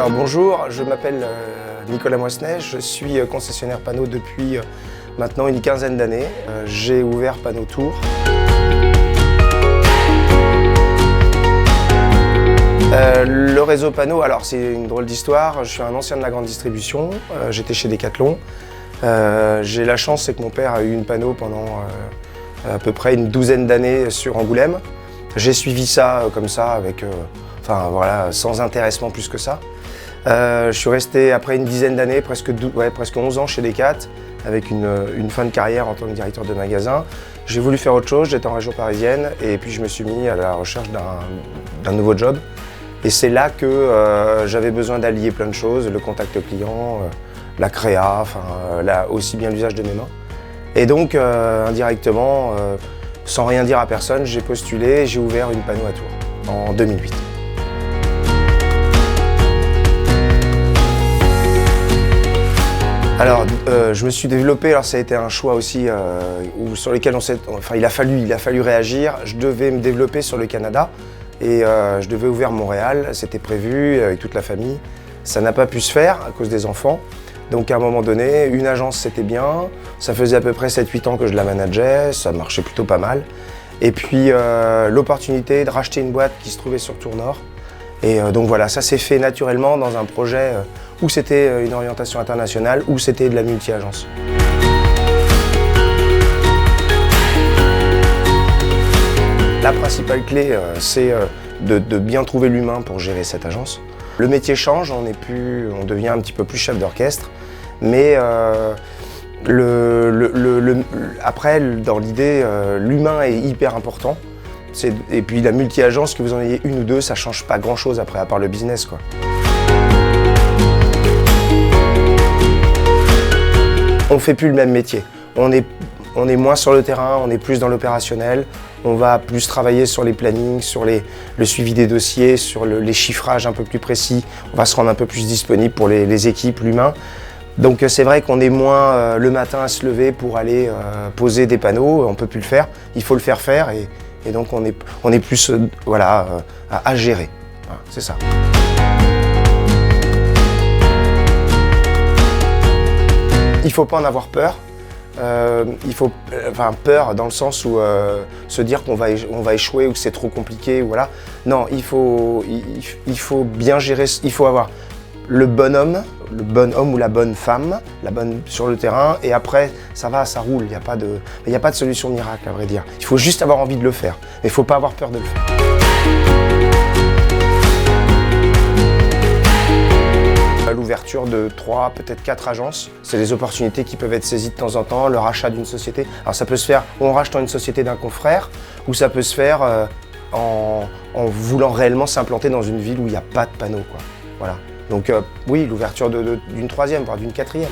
Alors bonjour, je m'appelle Nicolas Moissenet, je suis concessionnaire panneau depuis maintenant une quinzaine d'années. J'ai ouvert Panneau Tour. Le réseau panneau, alors c'est une drôle d'histoire, je suis un ancien de la grande distribution, j'étais chez Decathlon. J'ai la chance, c'est que mon père a eu une panneau pendant à peu près une douzaine d'années sur Angoulême. J'ai suivi ça comme ça, avec, sans intéressement plus que ça. Je suis resté après une dizaine d'années, presque 11 ans chez Decat, avec une fin de carrière en tant que directeur de magasin. J'ai voulu faire autre chose, j'étais en région parisienne et puis je me suis mis à la recherche d'un nouveau job. Et c'est là que j'avais besoin d'allier plein de choses, le contact client, la créa, aussi bien l'usage de mes mains. Et donc indirectement, sans rien dire à personne, j'ai postulé et j'ai ouvert une panneau à Tours en 2008. Alors, je me suis développé, alors ça a été un choix aussi sur lequel il a fallu réagir. Je devais me développer sur le Canada et je devais ouvrir Montréal, c'était prévu avec toute la famille. Ça n'a pas pu se faire à cause des enfants. Donc à un moment donné, une agence c'était bien, ça faisait à peu près 7-8 ans que je la manageais, ça marchait plutôt pas mal. Et puis l'opportunité de racheter une boîte qui se trouvait sur Tours-Nord. Et donc voilà, ça s'est fait naturellement dans un projet où c'était une orientation internationale, où c'était de la multi-agence. La principale clé, c'est de bien trouver l'humain pour gérer cette agence. Le métier change, on devient un petit peu plus chef d'orchestre, mais après, dans l'idée, l'humain est hyper important. Et puis la multi-agence, que vous en ayez une ou deux, ça change pas grand-chose après, à part le business, quoi. On fait plus le même métier. On est moins sur le terrain, on est plus dans l'opérationnel. On va plus travailler sur les plannings, sur le suivi des dossiers, sur les chiffrages un peu plus précis. On va se rendre un peu plus disponible pour les équipes, l'humain. Donc c'est vrai qu'on est moins le matin à se lever pour aller poser des panneaux. On ne peut plus le faire. Il faut le faire et donc on est plus à gérer. Voilà, c'est ça. Il ne faut pas en avoir peur. Peur dans le sens où se dire qu'on va échouer ou que c'est trop compliqué. Voilà. Non, il faut bien gérer, il faut avoir le bon homme ou la bonne femme, la bonne sur le terrain, et après ça va, ça roule, il n'y a pas de solution miracle à vrai dire. Il faut juste avoir envie de le faire, mais il ne faut pas avoir peur de le faire. L'ouverture de 3, peut-être 4 agences, c'est des opportunités qui peuvent être saisies de temps en temps, le rachat d'une société. Alors ça peut se faire en rachetant une société d'un confrère, ou ça peut se faire en voulant réellement s'implanter dans une ville où il n'y a pas de panneaux, quoi. Voilà. Donc oui, l'ouverture d'une 3e, voire d'une 4e.